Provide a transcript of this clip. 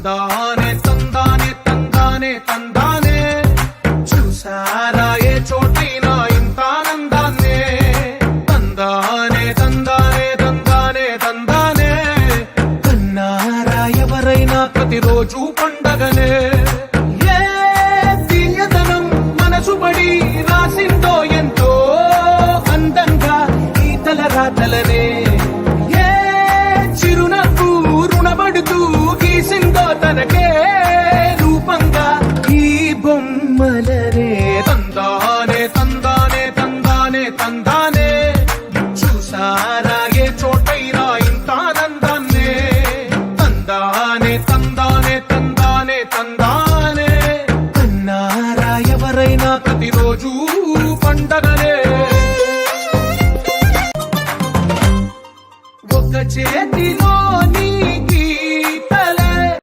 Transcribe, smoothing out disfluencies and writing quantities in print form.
తందానే తందానే తందానే తందానే చూసారా ఏ చోటైనా ఇంత ఆనందాన్నే తందానే తందానే తందానే తందానే కన్నారా ఎవరైనా ప్రతిరోజు పండగనే ఏ తీయదనం మనసుబడి రాసిందో ఎంతో అందంగా ఈ తలరాతలనే ఏ చిరునవ్వు రుణపడుతూ గీసిందో తనకే రూపంగా ఈ బొమ్మలనే తందానే తందానే తందానే తందానే చూసారా ఏ చోటైనా ఇంత ఆనందాన్నే తందానే తందానే తందానే తందానే కన్నారా ఎవరైనా ప్రతిరోజు పండగనే ఒక చేతిలో